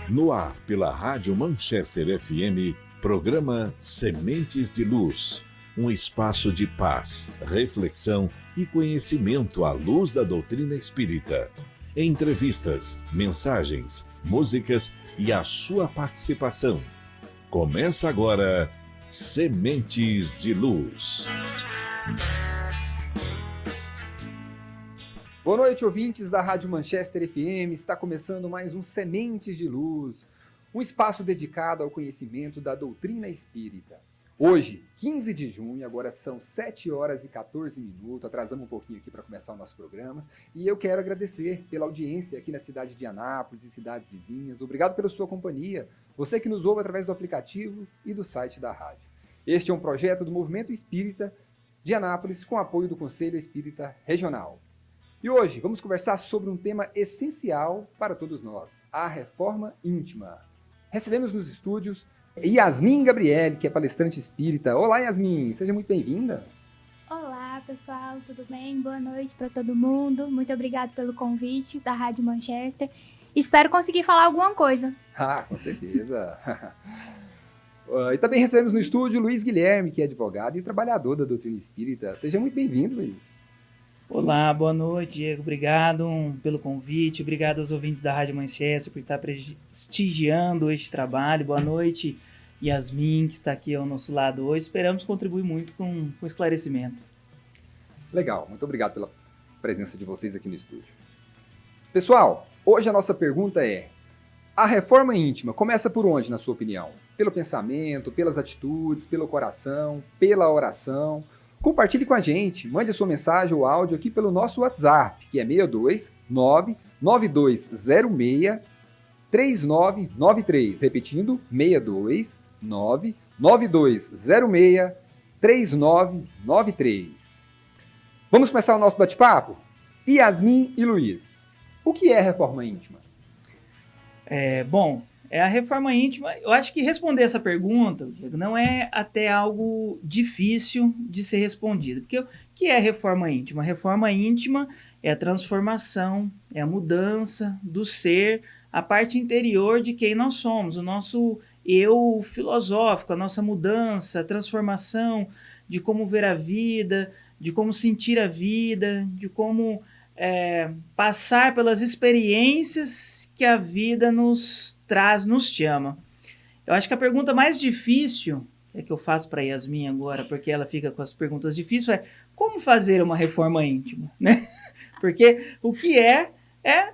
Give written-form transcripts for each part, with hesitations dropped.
No ar pela Rádio Manchester FM, programa Sementes de Luz. Um espaço de paz, reflexão e conhecimento à luz da doutrina espírita. Entrevistas, mensagens, músicas e a sua participação. Começa agora Sementes de Luz. Boa noite, ouvintes da Rádio Manchester FM. Está começando mais um Sementes de Luz, um espaço dedicado ao conhecimento da doutrina espírita. Hoje, 15 de junho, agora são 7 horas e 14 minutos, atrasamos um pouquinho aqui para começar o nosso programa, e eu quero agradecer pela audiência aqui na cidade de Anápolis e cidades vizinhas. Obrigado pela sua companhia, você que nos ouve através do aplicativo e do site da rádio. Este é um projeto do Movimento Espírita de Anápolis com apoio do Conselho Espírita Regional. E hoje vamos conversar sobre um tema essencial para todos nós, a reforma íntima. Recebemos nos estúdios Yasmin Gabriele, que é palestrante espírita. Olá, Yasmin, seja muito bem-vinda. Olá, pessoal, tudo bem? Boa noite para todo mundo. Muito obrigado pelo convite da Rádio Manchester. Espero conseguir falar alguma coisa. Com certeza. E também recebemos no estúdio Luiz Guilherme, que é advogado e trabalhador da doutrina espírita. Seja muito bem-vindo, Luiz. Olá, boa noite, Diego. Obrigado pelo convite. Obrigado aos ouvintes da Rádio Manchester por estar prestigiando este trabalho. Boa noite, Yasmin, que está aqui ao nosso lado hoje. Esperamos contribuir muito com o esclarecimento. Legal, muito obrigado pela presença de vocês aqui no estúdio. Pessoal, hoje a nossa pergunta é: a reforma íntima começa por onde, na sua opinião? Pelo pensamento, pelas atitudes, pelo coração, pela oração? Compartilhe com a gente, mande a sua mensagem ou áudio aqui pelo nosso WhatsApp, que é 62 99206 3993. Repetindo, 62 99206 3993. Vamos começar o nosso bate-papo? Yasmin e Luiz, o que é reforma íntima? A reforma íntima, eu acho que responder essa pergunta, Diego, não é até algo difícil de ser respondido. Porque o que é reforma íntima? A reforma íntima é a transformação, é a mudança do ser, a parte interior de quem nós somos, o nosso eu filosófico, a nossa mudança, a transformação de como ver a vida, de como sentir a vida, de como passar pelas experiências que a vida nos traz, nos chama. Eu acho que a pergunta mais difícil, que eu faço para a Yasmin agora, porque ela fica com as perguntas difíceis, é como fazer uma reforma íntima, né? Porque o que é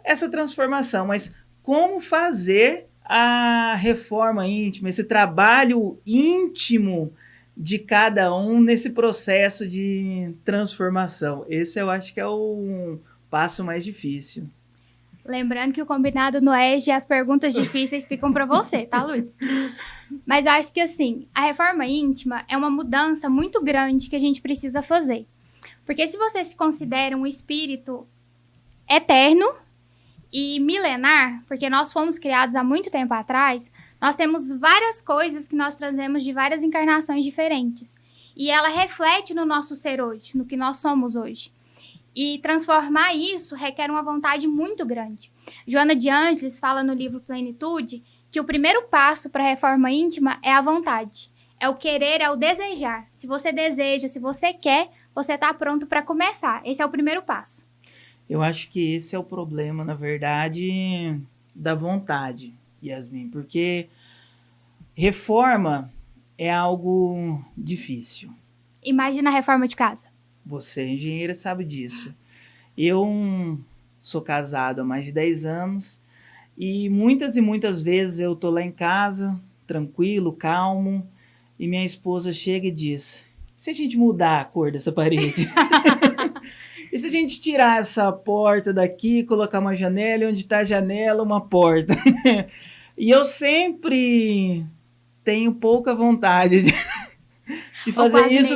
essa transformação, mas como fazer a reforma íntima, esse trabalho íntimo de cada um nesse processo de transformação. Esse eu acho que é o passo mais difícil. Lembrando que o combinado no ESG, as perguntas difíceis ficam para você, tá, Luiz? Mas eu acho que, assim, a reforma íntima é uma mudança muito grande que a gente precisa fazer. Porque se você se considera um espírito eterno e milenar, porque nós fomos criados há muito tempo atrás, nós temos várias coisas que nós trazemos de várias encarnações diferentes. E ela reflete no nosso ser hoje, no que nós somos hoje. E transformar isso requer uma vontade muito grande. Joana de Ângeles fala no livro Plenitude que o primeiro passo para a reforma íntima é a vontade. É o querer, é o desejar. Se você deseja, se você quer, você está pronto para começar. Esse é o primeiro passo. Eu acho que esse é o problema, na verdade, da vontade, Yasmin, porque reforma é algo difícil. Imagina a reforma de casa. Você, engenheira, sabe disso. Eu sou casado há mais de 10 anos e muitas vezes eu tô lá em casa, tranquilo, calmo, e minha esposa chega e diz: e se a gente mudar a cor dessa parede? E se a gente tirar essa porta daqui e colocar uma janela, e onde está a janela, uma porta? E eu sempre tenho pouca vontade de fazer isso,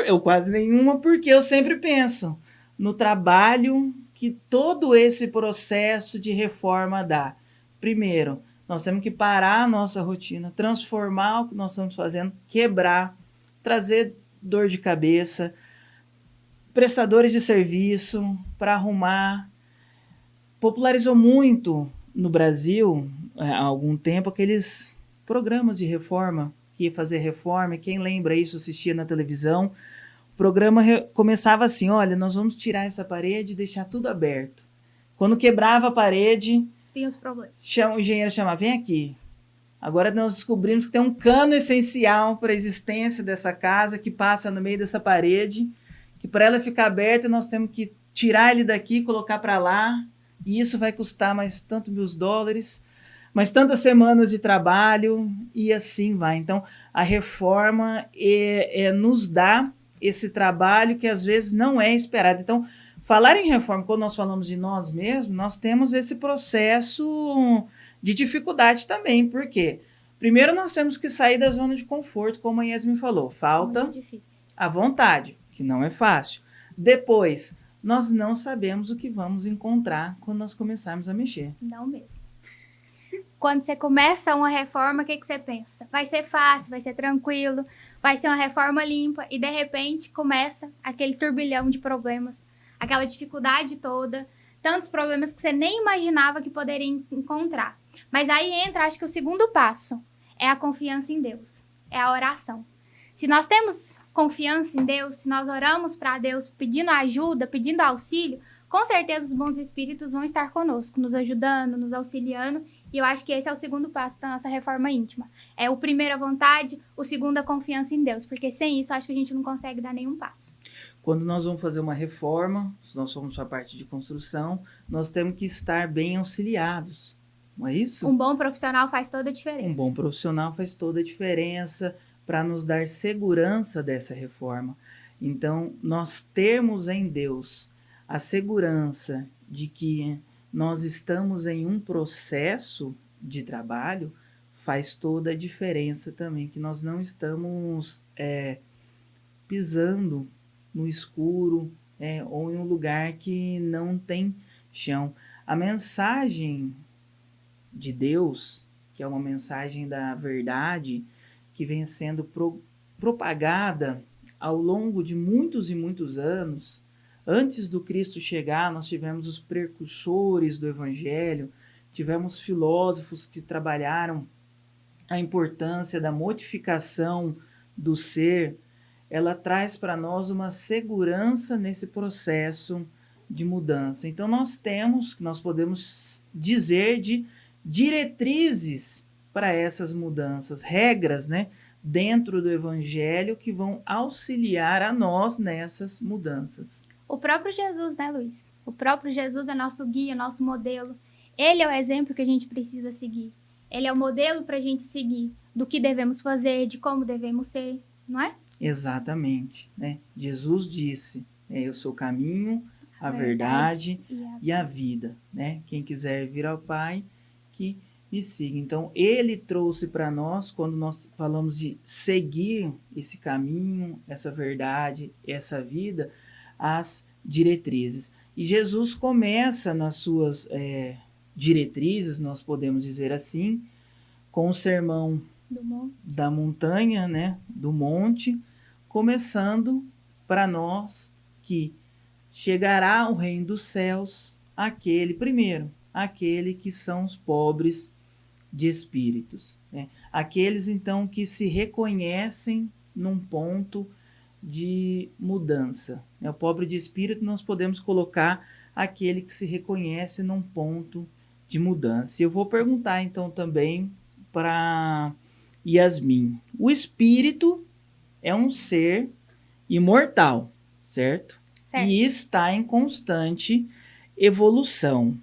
eu quase nenhuma, porque eu sempre penso no trabalho que todo esse processo de reforma dá. Primeiro, nós temos que parar a nossa rotina, transformar o que nós estamos fazendo, quebrar, trazer dor de cabeça, prestadores de serviço para arrumar. Popularizou muito no Brasil há algum tempo aqueles programas de reforma, que ia fazer reforma, e quem lembra isso assistia na televisão. O programa começava assim, olha, nós vamos tirar essa parede e deixar tudo aberto. Quando quebrava a parede, Tem os problemas. o engenheiro chamava, vem aqui. Agora nós descobrimos que tem um cano essencial para a existência dessa casa que passa no meio dessa parede, que para ela ficar aberta nós temos que tirar ele daqui e colocar para lá, e isso vai custar mais tanto $1.000, mais tantas semanas de trabalho, e assim vai. Então, a reforma nos dá esse trabalho que às vezes não é esperado. Então, falar em reforma, quando nós falamos de nós mesmos, nós temos esse processo de dificuldade também. Por quê? Primeiro, nós temos que sair da zona de conforto, como a Yasmin falou. Falta Muito difícil. a vontade, que não é fácil. Depois, nós não sabemos o que vamos encontrar quando nós começarmos a mexer. Não mesmo. Quando você começa uma reforma, o que você pensa? Vai ser fácil, vai ser tranquilo, vai ser uma reforma limpa, e de repente começa aquele turbilhão de problemas, aquela dificuldade toda, tantos problemas que você nem imaginava que poderia encontrar. Mas aí entra, acho que o segundo passo, é a confiança em Deus, é a oração. Se nós temos confiança em Deus, se nós oramos para Deus pedindo ajuda, pedindo auxílio, com certeza os bons espíritos vão estar conosco, nos ajudando, nos auxiliando, e eu acho que esse é o segundo passo para a nossa reforma íntima. É o primeiro a vontade, o segundo a confiança em Deus, porque sem isso acho que a gente não consegue dar nenhum passo. Quando nós vamos fazer uma reforma, se nós formos para a parte de construção, nós temos que estar bem auxiliados, não é isso? Um bom profissional faz toda a diferença. Um bom profissional faz toda a diferença para nos dar segurança dessa reforma. Então, nós termos em Deus a segurança de que nós estamos em um processo de trabalho faz toda a diferença também, que nós não estamos pisando no escuro ou em um lugar que não tem chão. A mensagem de Deus, que é uma mensagem da verdade, que vem sendo propagada ao longo de muitos e muitos anos. Antes do Cristo chegar, nós tivemos os precursores do Evangelho, tivemos filósofos que trabalharam a importância da modificação do ser. Ela traz para nós uma segurança nesse processo de mudança. Então, nós podemos dizer de diretrizes para essas mudanças, regras, dentro do Evangelho que vão auxiliar a nós nessas mudanças. O próprio Jesus, Luiz? O próprio Jesus é nosso guia, nosso modelo. Ele é o exemplo que a gente precisa seguir. Ele é o modelo para a gente seguir do que devemos fazer, de como devemos ser, não é? Exatamente. Jesus disse, eu sou o caminho, a verdade e a vida. Quem quiser vir ao Pai, que me siga. Então, ele trouxe para nós, quando nós falamos de seguir esse caminho, essa verdade, essa vida, as diretrizes. E Jesus começa nas suas diretrizes, nós podemos dizer assim, com o sermão da montanha, do monte, começando para nós que chegará o reino dos céus aquele que são os pobres de espíritos. Aqueles, então, que se reconhecem num ponto de mudança. O pobre de espírito nós podemos colocar aquele que se reconhece num ponto de mudança. Eu vou perguntar então também para Yasmin. O espírito é um ser imortal, certo? E está em constante evolução.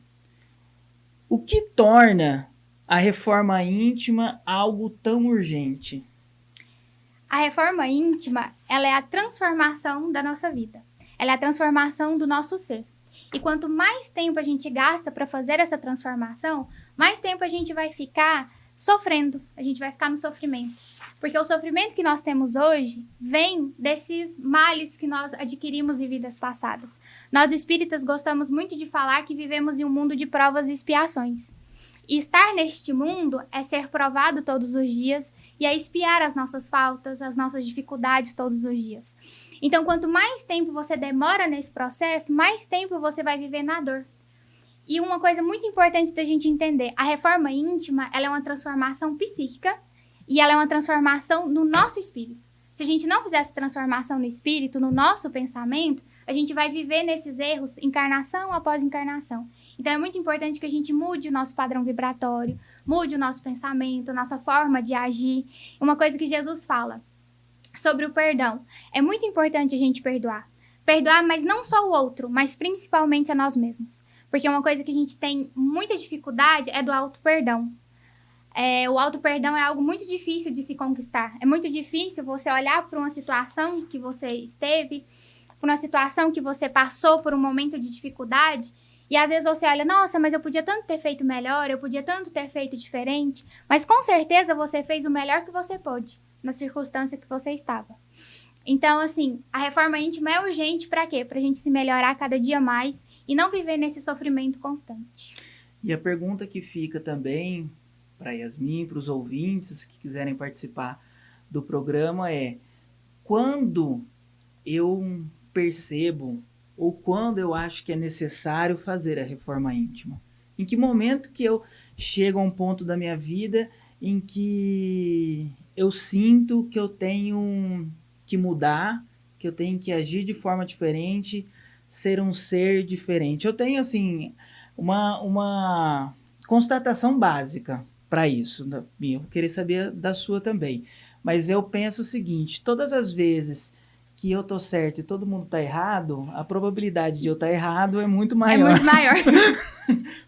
O que torna a reforma íntima algo tão urgente? A reforma íntima, ela é a transformação da nossa vida. Ela é a transformação do nosso ser. E quanto mais tempo a gente gasta para fazer essa transformação, mais tempo a gente vai ficar sofrendo, a gente vai ficar no sofrimento. Porque o sofrimento que nós temos hoje vem desses males que nós adquirimos em vidas passadas. Nós espíritas gostamos muito de falar que vivemos em um mundo de provas e expiações. E estar neste mundo é ser provado todos os dias e é expiar as nossas faltas, as nossas dificuldades todos os dias. Então, quanto mais tempo você demora nesse processo, mais tempo você vai viver na dor. E uma coisa muito importante da gente entender, a reforma íntima, ela é uma transformação psíquica e ela é uma transformação no nosso espírito. Se a gente não fizer essa transformação no espírito, no nosso pensamento, a gente vai viver nesses erros encarnação após encarnação. Então é muito importante que a gente mude o nosso padrão vibratório, mude o nosso pensamento, nossa forma de agir. Uma coisa que Jesus fala sobre o perdão, é muito importante a gente perdoar. Perdoar, mas não só o outro, mas principalmente a nós mesmos. Porque uma coisa que a gente tem muita dificuldade é do auto-perdão. O auto-perdão é algo muito difícil de se conquistar. É muito difícil você olhar para uma situação que você esteve, para uma situação que você passou por um momento de dificuldade, e às vezes você olha, nossa, mas eu podia tanto ter feito melhor, eu podia tanto ter feito diferente, mas com certeza você fez o melhor que você pôde, na circunstância que você estava. Então, assim, a reforma íntima é urgente para quê? Para a gente se melhorar cada dia mais e não viver nesse sofrimento constante. E a pergunta que fica também para Yasmin, para os ouvintes que quiserem participar do programa é: quando eu percebo ou quando eu acho que é necessário fazer a reforma íntima? Em que momento que eu chego a um ponto da minha vida em que eu sinto que eu tenho que mudar, que eu tenho que agir de forma diferente, ser um ser diferente? Eu tenho, assim, uma constatação básica para isso. Eu vou querer saber da sua também. Mas eu penso o seguinte: todas as vezes que eu tô certo e todo mundo tá errado, a probabilidade de eu estar errado é muito maior. É muito maior.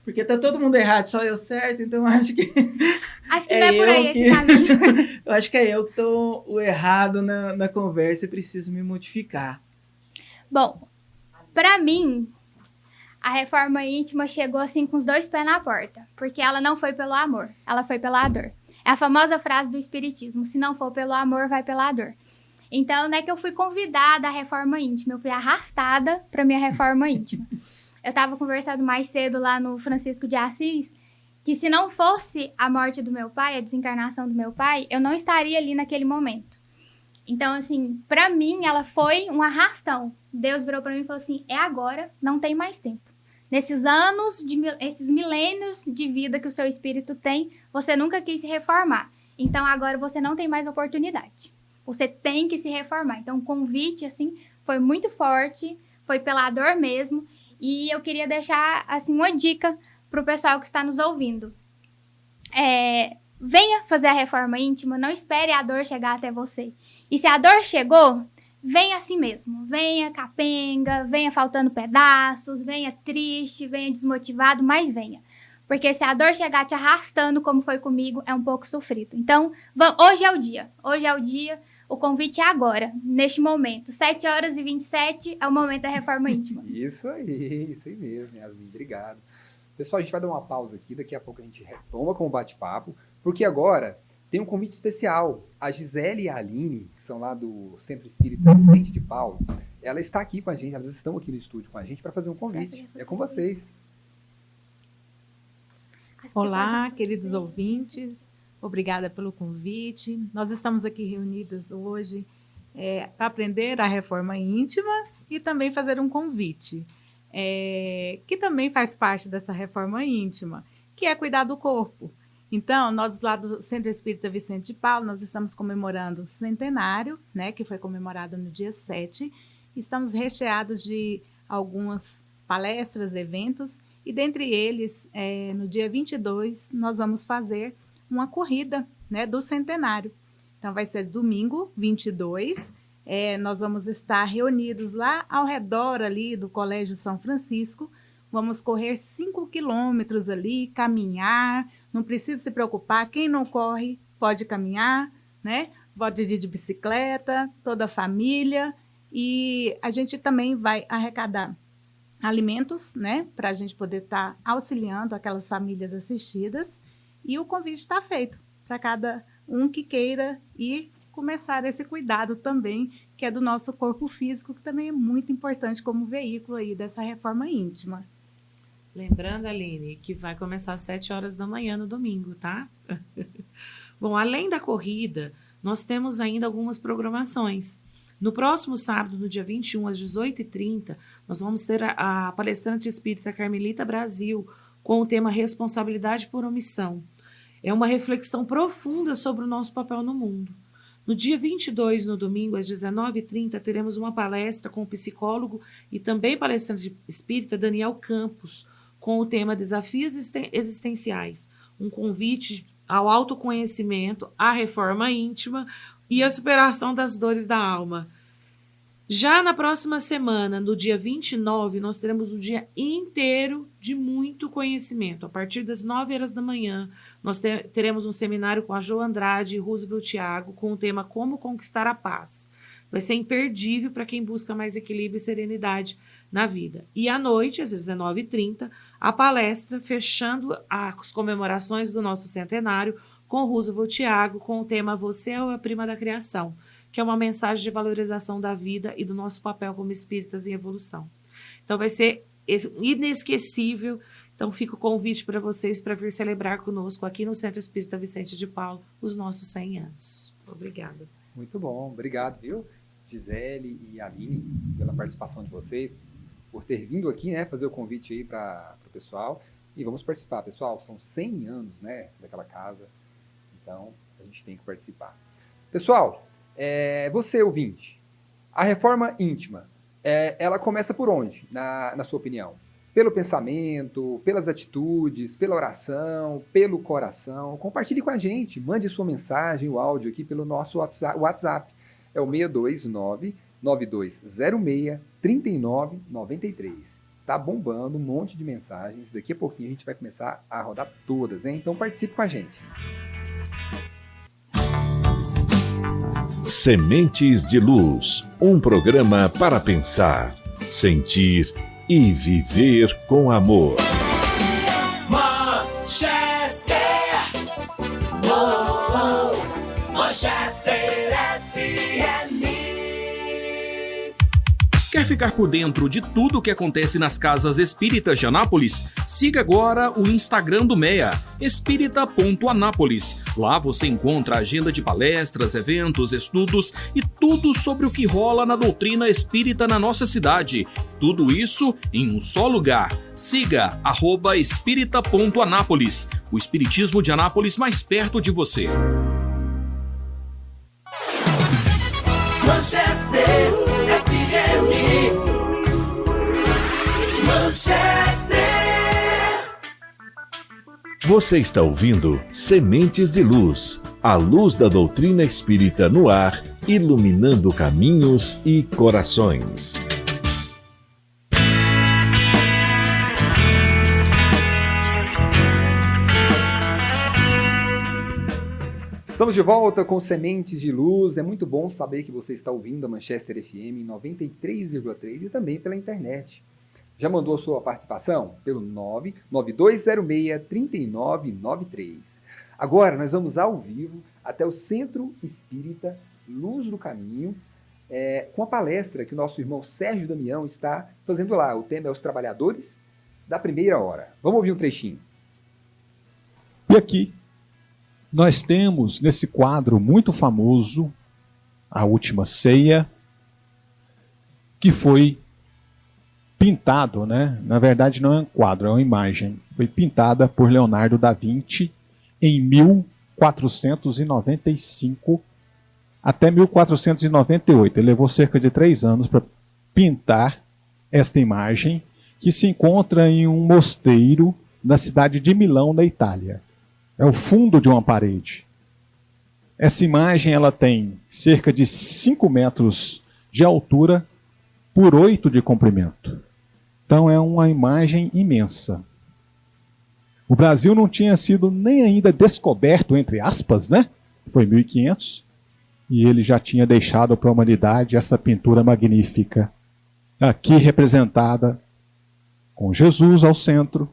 Porque tá todo mundo errado, só eu certo, então acho que não é por aí esse caminho. Eu acho que é eu que tô o errado na conversa e preciso me modificar. Bom, para mim, a reforma íntima chegou assim com os 2 pés na porta, porque ela não foi pelo amor, ela foi pela dor. É a famosa frase do espiritismo: se não for pelo amor, vai pela dor. Então, não é que eu fui convidada à reforma íntima, eu fui arrastada para minha reforma íntima. Eu estava conversando mais cedo lá no Francisco de Assis, que se não fosse a morte do meu pai, a desencarnação do meu pai, eu não estaria ali naquele momento. Então, assim, para mim, ela foi um arrastão. Deus virou para mim e falou assim: é agora, não tem mais tempo. Nesses anos, esses milênios de vida que o seu espírito tem, você nunca quis se reformar. Então, agora você não tem mais oportunidade. Você tem que se reformar. Então, o convite, assim, foi muito forte, foi pela dor mesmo. E eu queria deixar, assim, uma dica para o pessoal que está nos ouvindo. Venha fazer a reforma íntima, não espere a dor chegar até você. E se a dor chegou, venha assim mesmo. Venha capenga, venha faltando pedaços, venha triste, venha desmotivado, mas venha. Porque se a dor chegar te arrastando, como foi comigo, é um pouco sofrido. Então, hoje é o dia. Hoje é o dia. O convite é agora, neste momento. 7h27 é o momento da reforma íntima. Isso aí mesmo, Yasmin. Obrigado. Pessoal, a gente vai dar uma pausa aqui. Daqui a pouco a gente retoma com o bate-papo, porque agora tem um convite especial. A Gisele e a Aline, que são lá do Centro Espírita Vicente de Paulo, ela está aqui com a gente, elas estão aqui no estúdio com a gente para fazer um convite. É com vocês. Olá, queridos ouvintes. Obrigada pelo convite. Nós estamos aqui reunidas hoje para aprender a reforma íntima e também fazer um convite, que também faz parte dessa reforma íntima, que é cuidar do corpo. Então, nós lá do Centro Espírita Vicente de Paulo, nós estamos comemorando o centenário, né, que foi comemorado no dia 7. Estamos recheados de algumas palestras, eventos, e dentre eles, no dia 22, nós vamos fazer uma corrida, né, do centenário. Então, vai ser domingo, 22. Nós vamos estar reunidos lá ao redor ali do Colégio São Francisco. Vamos correr 5 quilômetros ali, caminhar. Não precisa se preocupar. Quem não corre pode caminhar, né? Pode ir de bicicleta, toda a família. E a gente também vai arrecadar alimentos, né, para a gente poder estar auxiliando aquelas famílias assistidas. E o convite está feito para cada um que queira ir começar esse cuidado também, que é do nosso corpo físico, que também é muito importante como veículo aí dessa reforma íntima. Lembrando, Aline, que vai começar às 7h da manhã no domingo, tá? Bom, além da corrida, nós temos ainda algumas programações. No próximo sábado, no dia 21, às 18h30, nós vamos ter a palestrante espírita Carmelita Brasil com o tema Responsabilidade por Omissão. É uma reflexão profunda sobre o nosso papel no mundo. No dia 22, no domingo, às 19h30, teremos uma palestra com o psicólogo e também palestrante espírita Daniel Campos, com o tema Desafios Existenciais, um convite ao autoconhecimento, à reforma íntima e à superação das dores da alma. Já na próxima semana, no dia 29, nós teremos um dia inteiro de muito conhecimento. A partir das 9h da manhã, nós teremos um seminário com a Jo Andrade e Roosevelt Thiago com o tema Como Conquistar a Paz. Vai ser imperdível para quem busca mais equilíbrio e serenidade na vida. E à noite, às 19h30, a palestra fechando as comemorações do nosso centenário com Roosevelt Thiago com o tema Você é a Prima da Criação, que é uma mensagem de valorização da vida e do nosso papel como espíritas em evolução. Então vai ser inesquecível. Então fica o convite para vocês para vir celebrar conosco aqui no Centro Espírita Vicente de Paulo os nossos 100 anos. Obrigada. Muito bom, obrigado, viu, Gisele e Aline, pela participação de vocês, por ter vindo aqui, né, fazer o convite aí para o pessoal. E vamos participar, pessoal, são 100 anos, né, daquela casa, então a gente tem que participar. Pessoal, você ouvinte, a reforma íntima, ela começa por onde, na sua opinião? Pelo pensamento, pelas atitudes, pela oração, pelo coração? Compartilhe com a gente, mande sua mensagem, o áudio aqui pelo nosso WhatsApp. É o 629-9206-3993. Tá bombando um monte de mensagens. Daqui a pouquinho a gente vai começar a rodar todas, hein? Então participe com a gente. Sementes de Luz, um programa para pensar, sentir e viver com amor. Manchester, Manchester FM. Quer ficar por dentro de tudo o que acontece nas casas espíritas de Anápolis? Siga agora o Instagram do MEA, espírita.anápolis. Lá você encontra a agenda de palestras, eventos, estudos e tudo sobre o que rola na doutrina espírita na nossa cidade. Tudo isso em um só lugar. Siga @espírita.anápolis, o espiritismo de Anápolis mais perto de você. Manchester FM. Manchester. Você está ouvindo Sementes de Luz, a luz da doutrina espírita no ar, iluminando caminhos e corações. Estamos de volta com Sementes de Luz. É muito bom saber que você está ouvindo a Manchester FM em 93,3 e também pela internet. Já mandou a sua participação? Pelo 99206-3993. Agora nós vamos ao vivo até o Centro Espírita Luz do Caminho, com a palestra que o nosso irmão Sérgio Damião está fazendo lá. O tema é Os Trabalhadores da Primeira Hora. Vamos ouvir um trechinho. E aqui nós temos nesse quadro muito famoso, A Última Ceia, que foi pintado, né? Na verdade não é um quadro, é uma imagem. Foi pintada por Leonardo da Vinci em 1495 até 1498. Ele levou cerca de 3 anos para pintar esta imagem, que se encontra em um mosteiro na cidade de Milão, na Itália. É o fundo de uma parede. Essa imagem ela tem cerca de 5 metros de altura por 8 de comprimento. Então é uma imagem imensa. O Brasil não tinha sido nem ainda descoberto, entre aspas, né? Foi 1500, e ele já tinha deixado para a humanidade essa pintura magnífica, aqui representada com Jesus ao centro,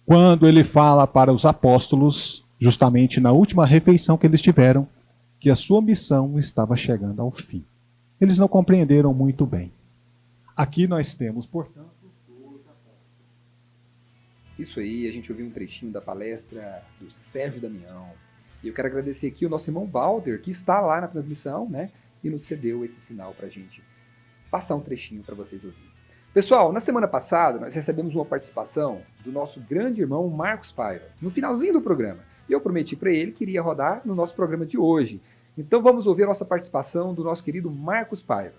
quando ele fala para os apóstolos, justamente na última refeição que eles tiveram, que a sua missão estava chegando ao fim. Eles não compreenderam muito bem. Aqui nós temos, portanto, isso aí, a gente ouviu um trechinho da palestra do Sérgio Damião. E eu quero agradecer aqui o nosso irmão Walter, que está lá na transmissão, né? e nos cedeu esse sinal para a gente passar um trechinho para vocês ouvirem. Pessoal, na semana passada nós recebemos uma participação do nosso grande irmão Marcos Paiva, no finalzinho do programa. E eu prometi para ele que iria rodar no nosso programa de hoje. Então vamos ouvir a nossa participação do nosso querido Marcos Paiva.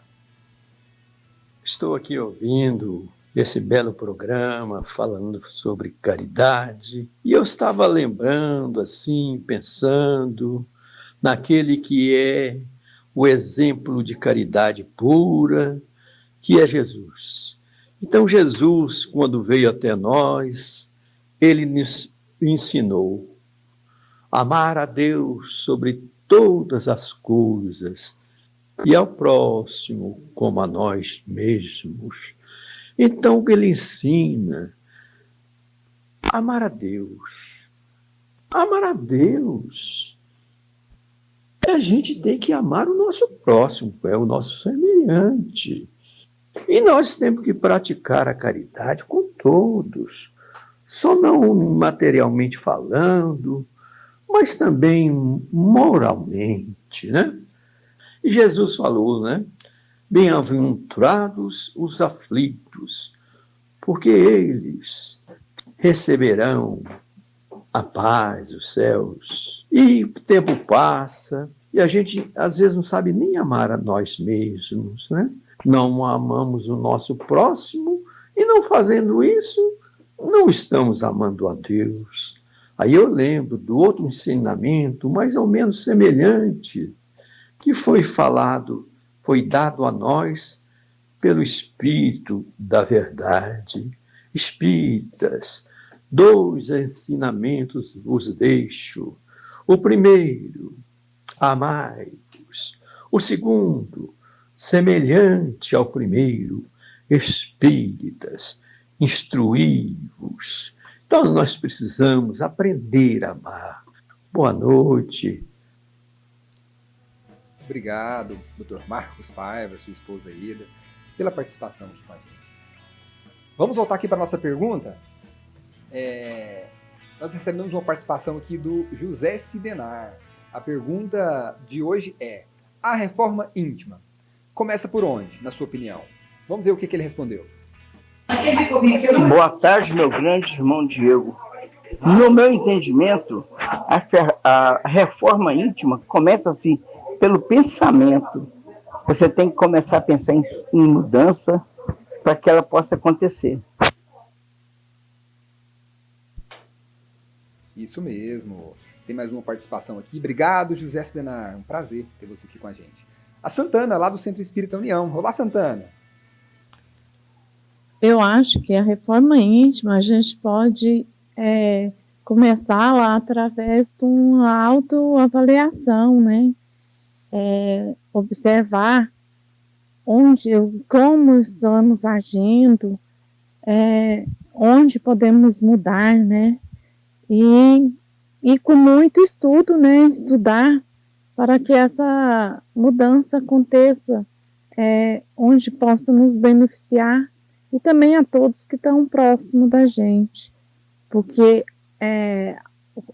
Estou aqui ouvindo esse belo programa falando sobre caridade e eu estava lembrando assim, pensando naquele que é o exemplo de caridade pura, que é Jesus. Então Jesus, quando veio até nós, ele nos ensinou a amar a Deus sobre todas as coisas e ao próximo como a nós mesmos. Então o que ele ensina? Amar a Deus. Amar a Deus. A gente tem que amar o nosso próximo, é o nosso semelhante. E nós temos que praticar a caridade com todos, só não materialmente falando, mas também moralmente, né? E Jesus falou, né? Bem-aventurados os aflitos, porque eles receberão a paz, os céus. E o tempo passa e a gente às vezes não sabe nem amar a nós mesmos, né? Não amamos o nosso próximo e não fazendo isso, não estamos amando a Deus. Aí eu lembro do outro ensinamento, mais ou menos semelhante, que foi falado, foi dado a nós pelo Espírito da Verdade. Espíritas, 2 ensinamentos vos deixo. O primeiro, amai-vos. O segundo, semelhante ao primeiro, espíritas, instruí-vos. Então nós precisamos aprender a amar. Boa noite. Obrigado, Dr. Marcos Paiva, sua esposa Ida, pela participação aqui com a gente. Vamos voltar aqui para a nossa pergunta? Nós recebemos uma participação aqui do José Sidenar. A pergunta de hoje é: a reforma íntima começa por onde, na sua opinião? Vamos ver o que ele respondeu. Boa tarde, meu grande irmão Diego. No meu entendimento, a reforma íntima começa assim, pelo pensamento. Você tem que começar a pensar em mudança para que ela possa acontecer. Isso mesmo. Tem mais uma participação aqui. Obrigado, José Sidenar. Um prazer ter você aqui com a gente. A Santana, lá do Centro Espírita União. Olá, Santana. Eu acho que a reforma íntima a gente pode começar lá através de uma autoavaliação, né? Observar como estamos agindo, onde podemos mudar, né? E com muito estudo, né? Estudar para que essa mudança aconteça, onde possa nos beneficiar e também a todos que estão próximo da gente, porque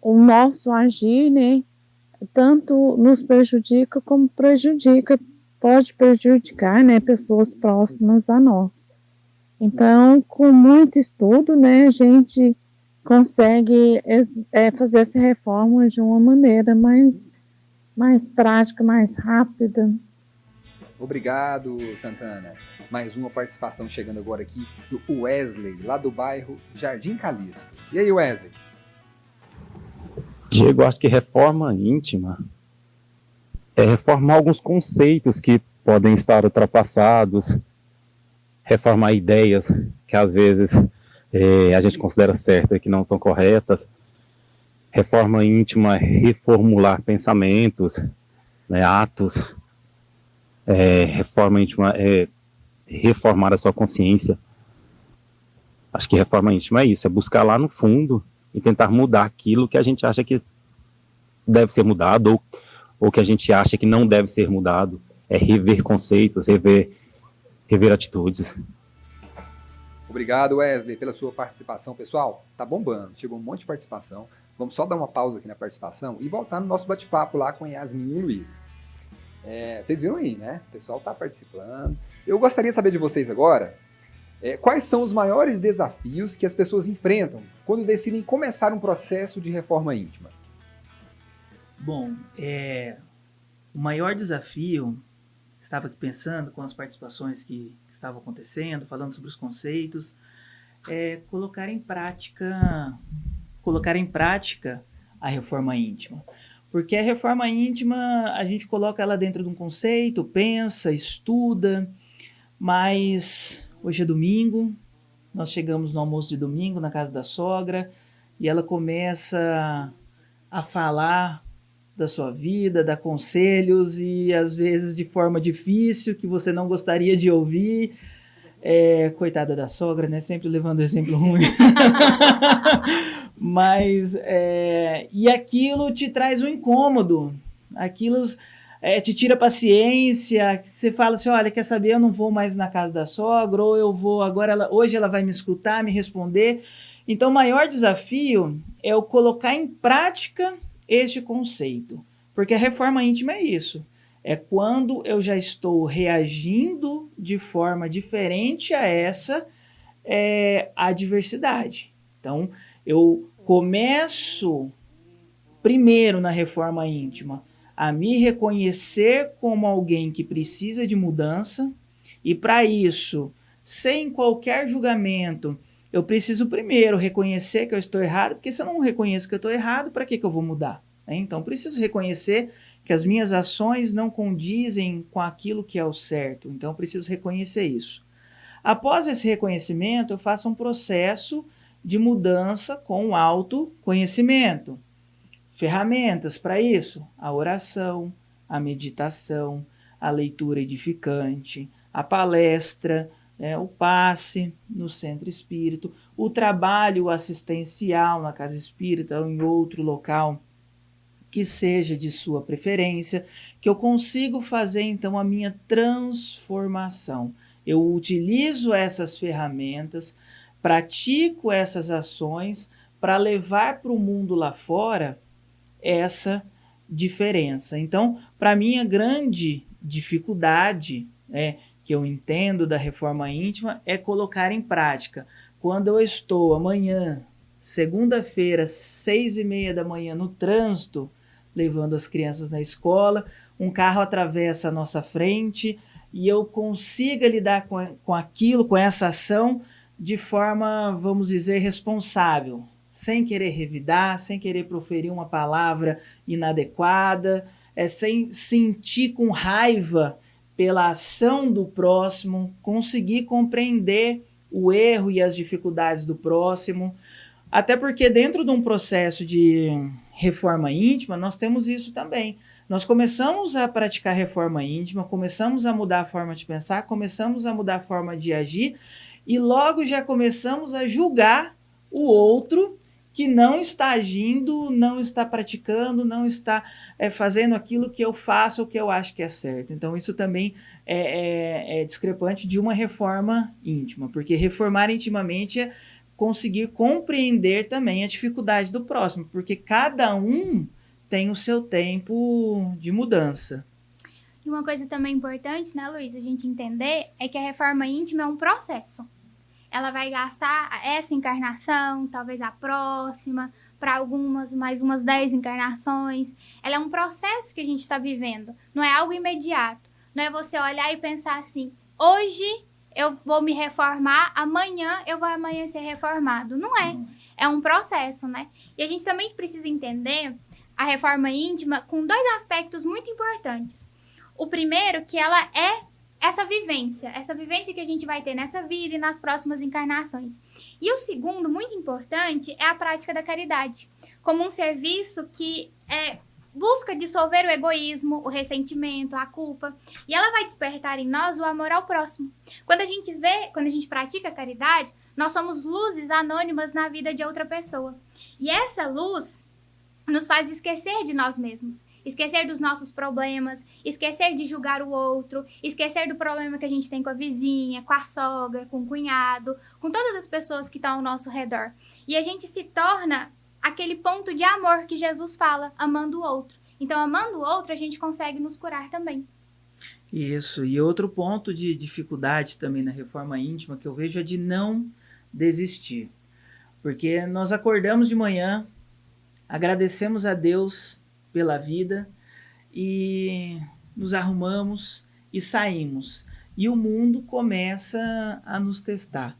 o nosso agir, né, tanto nos prejudica como pode prejudicar, né, pessoas próximas a nós. Então, com muito estudo, né, a gente consegue fazer essa reforma de uma maneira mais prática, mais rápida. Obrigado, Santana. Mais uma participação chegando agora aqui do Wesley, lá do bairro Jardim Calixto. E aí, Wesley? Diego, acho que reforma íntima é reformar alguns conceitos que podem estar ultrapassados, reformar ideias que às vezes a gente considera certas e que não estão corretas. Reforma íntima é reformular pensamentos, né, atos. Reforma íntima é reformar a sua consciência. Acho que reforma íntima é isso, é buscar lá no fundo e tentar mudar aquilo que a gente acha que deve ser mudado ou que a gente acha que não deve ser mudado. É rever conceitos, rever atitudes. Obrigado, Wesley, pela sua participação. Pessoal, tá bombando, chegou um monte de participação. Vamos só dar uma pausa aqui na participação e voltar no nosso bate-papo lá com Yasmin e o Luiz. Vocês viram aí, né? O pessoal está participando. Eu gostaria de saber de vocês agora, quais são os maiores desafios que as pessoas enfrentam quando decidem começar um processo de reforma íntima? Bom, o maior desafio, estava aqui pensando com as participações que estavam acontecendo, falando sobre os conceitos, é colocar em prática a reforma íntima. Porque a reforma íntima, a gente coloca ela dentro de um conceito, pensa, estuda, mas hoje é domingo, nós chegamos no almoço de domingo na casa da sogra e ela começa a falar da sua vida, dar conselhos e às vezes de forma difícil, que você não gostaria de ouvir. Coitada da sogra, né? Sempre levando exemplo ruim. Mas, e aquilo te traz um incômodo, aquilo te tira a paciência, você fala assim, olha, quer saber, eu não vou mais na casa da sogra, ou eu vou, hoje ela vai me escutar, me responder. Então, o maior desafio é eu colocar em prática este conceito, porque a reforma íntima é isso. É quando eu já estou reagindo de forma diferente a essa adversidade. Então, eu começo primeiro na reforma íntima a me reconhecer como alguém que precisa de mudança e para isso, sem qualquer julgamento, eu preciso primeiro reconhecer que eu estou errado, porque se eu não reconheço que eu estou errado, para que eu vou mudar? Então, preciso reconhecer que as minhas ações não condizem com aquilo que é o certo. Então, eu preciso reconhecer isso. Após esse reconhecimento, eu faço um processo de mudança com autoconhecimento. Ferramentas para isso: a oração, a meditação, a leitura edificante, a palestra, o passe no centro espírita, o trabalho assistencial na casa espírita ou em outro local que seja de sua preferência, que eu consigo fazer então a minha transformação. Eu utilizo essas ferramentas, pratico essas ações para levar para o mundo lá fora essa diferença. Então, para mim, a grande dificuldade que eu entendo da reforma íntima é colocar em prática. Quando eu estou amanhã, segunda-feira, 6h30 da manhã, no trânsito, levando as crianças na escola, um carro atravessa a nossa frente e eu consiga lidar com aquilo, com essa ação, de forma, vamos dizer, responsável, sem querer revidar, sem querer proferir uma palavra inadequada, sem sentir com raiva pela ação do próximo, conseguir compreender o erro e as dificuldades do próximo. Até porque dentro de um processo de reforma íntima, nós temos isso também. Nós começamos a praticar reforma íntima, começamos a mudar a forma de pensar, começamos a mudar a forma de agir e logo já começamos a julgar o outro que não está agindo, não está praticando, não está fazendo aquilo que eu faço ou que eu acho que é certo. Então isso também é discrepante de uma reforma íntima, porque reformar intimamente é conseguir compreender também a dificuldade do próximo, porque cada um tem o seu tempo de mudança. E uma coisa também importante, né, Luiz, a gente entender é que a reforma íntima é um processo. Ela vai gastar essa encarnação, talvez a próxima, para algumas, mais umas 10 encarnações. Ela é um processo que a gente está vivendo, não é algo imediato. Não é você olhar e pensar assim, hoje eu vou me reformar, amanhã eu vou amanhecer reformado. Não é. É um processo, né? E a gente também precisa entender a reforma íntima com 2 aspectos muito importantes. O primeiro, que ela é essa vivência que a gente vai ter nessa vida e nas próximas encarnações. E o segundo, muito importante, é a prática da caridade, como um serviço que busca dissolver o egoísmo, o ressentimento, a culpa, e ela vai despertar em nós o amor ao próximo. Quando a gente pratica a caridade, nós somos luzes anônimas na vida de outra pessoa. E essa luz nos faz esquecer de nós mesmos, esquecer dos nossos problemas, esquecer de julgar o outro, esquecer do problema que a gente tem com a vizinha, com a sogra, com o cunhado, com todas as pessoas que estão ao nosso redor. E a gente se torna aquele ponto de amor que Jesus fala, amando o outro. Então, amando o outro, a gente consegue nos curar também. Isso. E outro ponto de dificuldade também na reforma íntima que eu vejo é de não desistir. Porque nós acordamos de manhã, agradecemos a Deus pela vida e nos arrumamos e saímos. E o mundo começa a nos testar.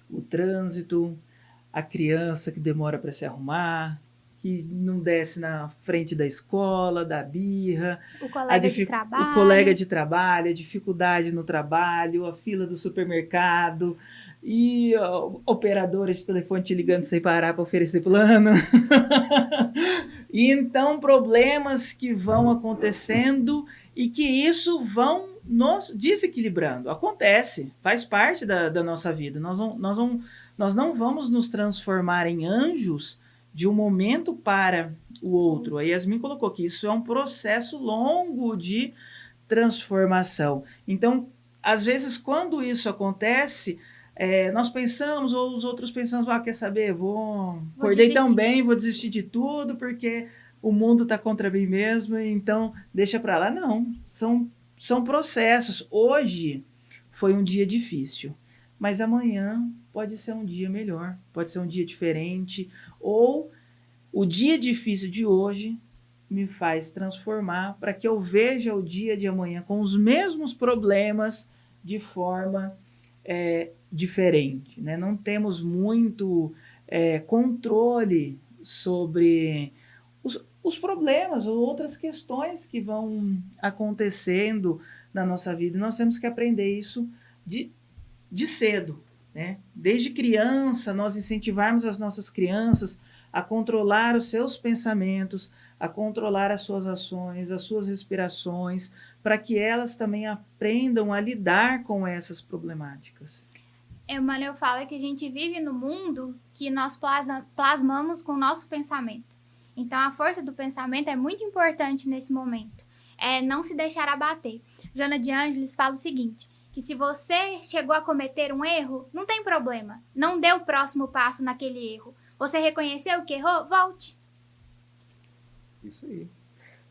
O trânsito, a criança que demora para se arrumar, que não desce na frente da escola, da birra, o colega de trabalho, a dificuldade no trabalho, a fila do supermercado e a operadora de telefone te ligando sem parar para oferecer plano. E então problemas que vão acontecendo e que isso vão nos desequilibrando. Acontece, faz parte da nossa vida. Nós não vamos nos transformar em anjos de um momento para o outro. A Yasmin colocou que isso é um processo longo de transformação. Então, às vezes, quando isso acontece, nós pensamos, ou os outros pensamos, quer saber, acordei tão bem, vou desistir de tudo, porque o mundo está contra mim mesmo, então deixa para lá. Não, são processos. Hoje foi um dia difícil, mas amanhã pode ser um dia melhor, pode ser um dia diferente, ou o dia difícil de hoje me faz transformar para que eu veja o dia de amanhã com os mesmos problemas de forma diferente, né? Não temos muito controle sobre os problemas ou outras questões que vão acontecendo na nossa vida. Nós temos que aprender isso de cedo, né? Desde criança, nós incentivarmos as nossas crianças a controlar os seus pensamentos, a controlar as suas ações, as suas respirações, para que elas também aprendam a lidar com essas problemáticas. Emmanuel fala que a gente vive no mundo que nós plasmamos com o nosso pensamento. Então, a força do pensamento é muito importante nesse momento. Não se deixar abater. Joana de Ângeles fala o seguinte, que se você chegou a cometer um erro, não tem problema. Não dê o próximo passo naquele erro. Você reconheceu que errou? Volte. Isso aí.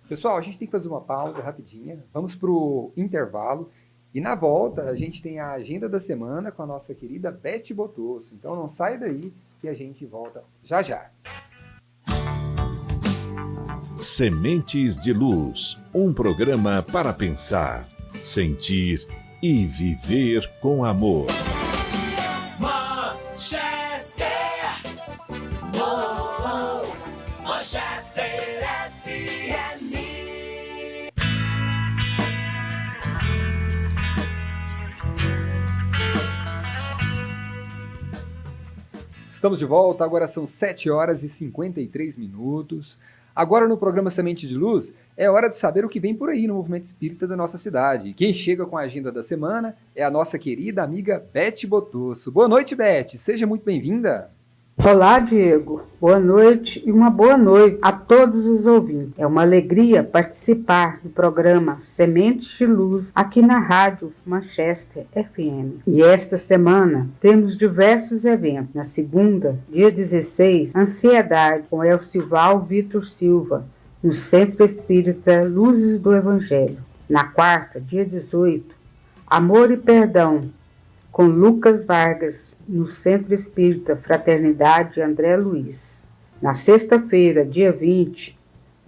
Pessoal, a gente tem que fazer uma pausa rapidinha. Vamos para o intervalo. E na volta, a gente tem a agenda da semana com a nossa querida Beth Botosso. Então não sai daí que a gente volta já já. Sementes de Luz, um programa para pensar, sentir e viver com amor. Manchester, Manchester FM. Estamos de volta, agora são 7 horas e 53 minutos. Agora no programa Semente de Luz, é hora de saber o que vem por aí no movimento espírita da nossa cidade. Quem chega com a agenda da semana é a nossa querida amiga Beth Botosso. Boa noite, Beth. Seja muito bem-vinda. Olá, Diego. Boa noite e uma boa noite a todos os ouvintes. É uma alegria participar do programa Sementes de Luz aqui na Rádio Manchester FM. E esta semana temos diversos eventos. Na segunda, dia 16, Ansiedade, com Elcival Vitor Silva, no Centro Espírita Luzes do Evangelho. Na quarta, dia 18, Amor e Perdão, com Lucas Vargas, no Centro Espírita Fraternidade André Luiz. Na sexta-feira, dia 20,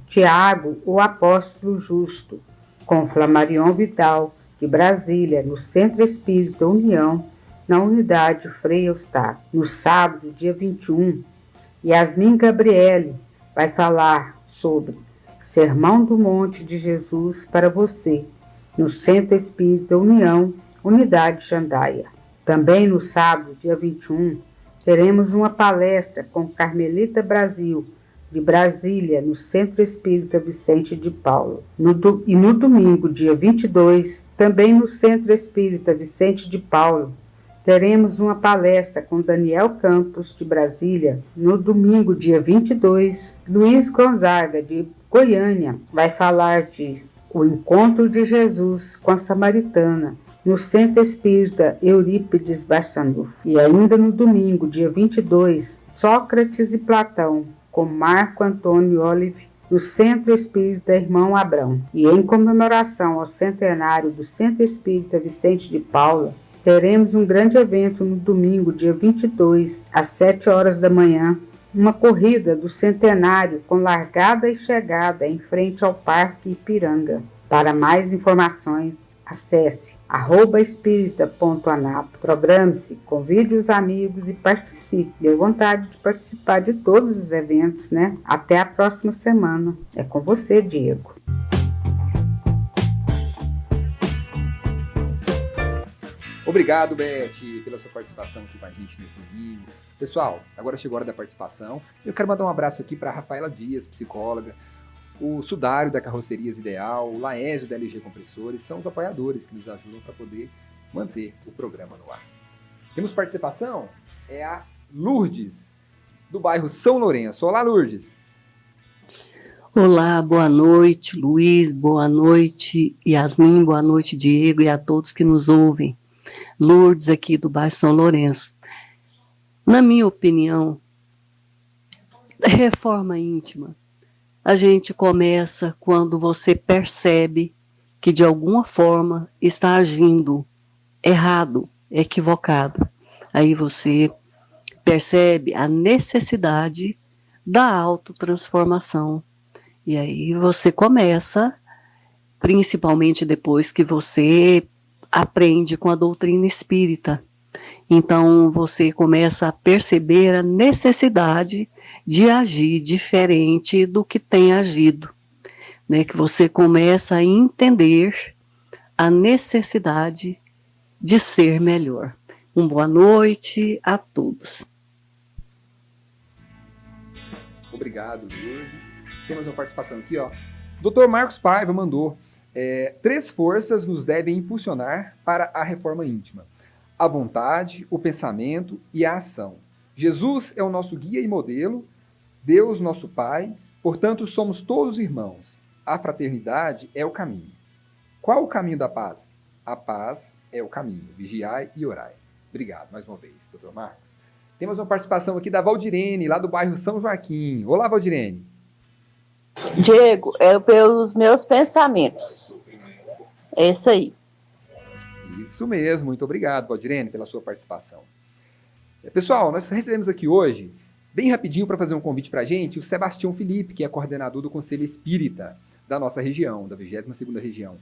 Tiago, o Apóstolo Justo, com Flamarion Vidal, de Brasília, no Centro Espírita União, na Unidade Frei Eustáquio. No sábado, dia 21, Yasmin Gabriele vai falar sobre Sermão do Monte de Jesus para você, no Centro Espírita União, Unidade Jandaia. Também no sábado, dia 21, teremos uma palestra com Carmelita Brasil, de Brasília, no Centro Espírita Vicente de Paulo. E no domingo, dia 22, também no Centro Espírita Vicente de Paulo, teremos uma palestra com Daniel Campos, de Brasília. No domingo, dia 22, Luiz Gonzaga, de Goiânia, vai falar de O Encontro de Jesus com a Samaritana, no Centro Espírita Eurípides Barçanufo. E ainda no domingo, dia 22, Sócrates e Platão, com Marco Antônio Olive, no Centro Espírita Irmão Abrão. E em comemoração ao centenário do Centro Espírita Vicente de Paula, teremos um grande evento no domingo, dia 22, às 7 horas da manhã, uma corrida do centenário com largada e chegada em frente ao Parque Ipiranga. Para mais informações, acesse @espírita.anap. Programe-se, convide os amigos e participe. Dê vontade de participar de todos os eventos, né? Até a próxima semana. É com você, Diego. Obrigado, Beth, pela sua participação aqui com a gente nesse domingo. Pessoal, agora chegou a hora da participação. Eu quero mandar um abraço aqui para a Rafaela Dias, psicóloga, o Sudário da Carrocerias Ideal, o Laésio da LG Compressores, são os apoiadores que nos ajudam para poder manter o programa no ar. Temos participação? É a Lourdes, do bairro São Lourenço. Olá, Lourdes. Olá, boa noite, Luiz, boa noite, Yasmin, boa noite, Diego, e a todos que nos ouvem. Lourdes, aqui do bairro São Lourenço. Na minha opinião, reforma íntima, a gente começa quando você percebe que de alguma forma está agindo errado, equivocado. Aí você percebe a necessidade da autotransformação. E aí você começa, principalmente depois que você aprende com a doutrina espírita. Então você começa a perceber a necessidade de agir diferente do que tem agido, né? Que você começa a entender a necessidade de ser melhor. Uma boa noite a todos. Obrigado, Lourdes. Temos uma participação aqui, ó. Dr. Marcos Paiva mandou: 3 forças nos devem impulsionar para a reforma íntima: a vontade, o pensamento e a ação. Jesus é o nosso guia e modelo, Deus nosso Pai, portanto somos todos irmãos. A fraternidade é o caminho. Qual o caminho da paz? A paz é o caminho. Vigiai e orai. Obrigado mais uma vez, Dr. Marcos. Temos uma participação aqui da Valdirene, lá do bairro São Joaquim. Olá, Valdirene. Diego, é pelos meus pensamentos. É isso aí. Isso mesmo, muito obrigado, Valdirene, pela sua participação. Pessoal, nós recebemos aqui hoje, bem rapidinho para fazer um convite para a gente, o Sebastião Felipe, que é coordenador do Conselho Espírita da nossa região, da 22ª região.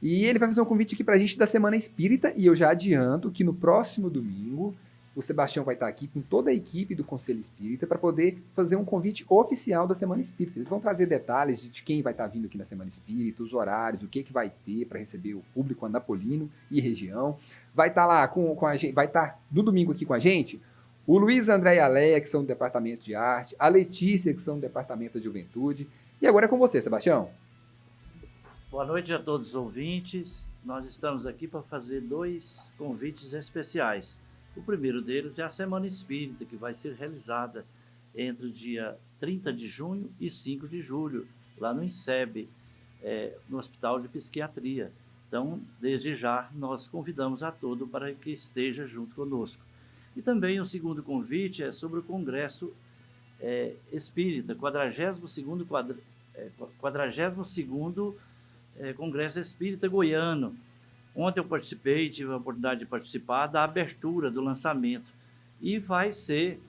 E ele vai fazer um convite aqui para a gente da Semana Espírita, e eu já adianto que no próximo domingo o Sebastião vai estar aqui com toda a equipe do Conselho Espírita para poder fazer um convite oficial da Semana Espírita. Eles vão trazer detalhes de quem vai estar vindo aqui na Semana Espírita, os horários, o que vai ter para receber o público anapolino e região. Vai estar lá com a gente, vai estar no domingo aqui com a gente o Luiz André e a Leia, que são do Departamento de Arte, a Letícia, que são do Departamento de Juventude. E agora é com você, Sebastião. Boa noite a todos os ouvintes. Nós estamos aqui para fazer 2 convites especiais. O primeiro deles é a Semana Espírita, que vai ser realizada entre o dia 30 de junho e 5 de julho, lá no INSEB, no Hospital de Psiquiatria. Então, desde já, nós convidamos a todos para que esteja junto conosco. E também o segundo convite é sobre o Congresso Espírita, 42º Congresso Espírita Goiano. Ontem eu participei, tive a oportunidade de participar da abertura do lançamento. E vai ser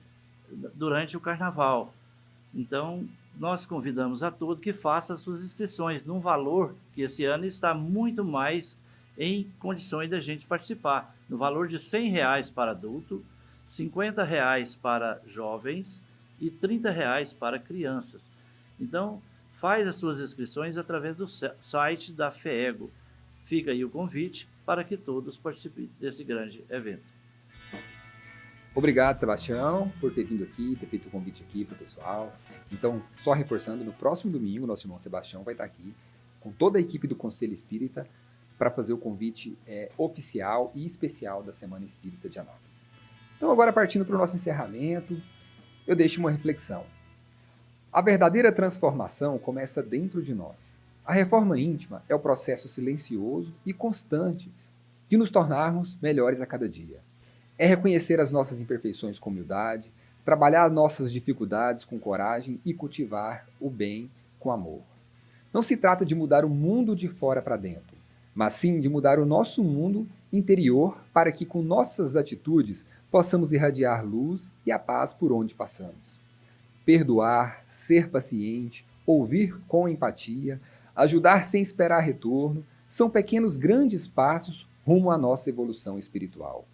durante o Carnaval. Então, nós convidamos a todos que façam as suas inscrições num valor que esse ano está muito mais em condições da gente participar. No valor de R$100 para adulto, R$50 para jovens e R$30 para crianças. Então, faz as suas inscrições através do site da FEEGO. Fica aí o convite para que todos participem desse grande evento. Obrigado, Sebastião, por ter vindo aqui, ter feito o convite aqui para o pessoal. Então, só reforçando, no próximo domingo, nosso irmão Sebastião vai estar aqui com toda a equipe do Conselho Espírita para fazer o convite oficial e especial da Semana Espírita de Anápolis. Então, agora partindo para o nosso encerramento, eu deixo uma reflexão. A verdadeira transformação começa dentro de nós. A reforma íntima é o processo silencioso e constante de nos tornarmos melhores a cada dia. É reconhecer as nossas imperfeições com humildade, trabalhar nossas dificuldades com coragem e cultivar o bem com amor. Não se trata de mudar o mundo de fora para dentro, mas sim de mudar o nosso mundo interior para que com nossas atitudes possamos irradiar luz e a paz por onde passamos. Perdoar, ser paciente, ouvir com empatia, ajudar sem esperar retorno, são pequenos grandes passos rumo à nossa evolução espiritual.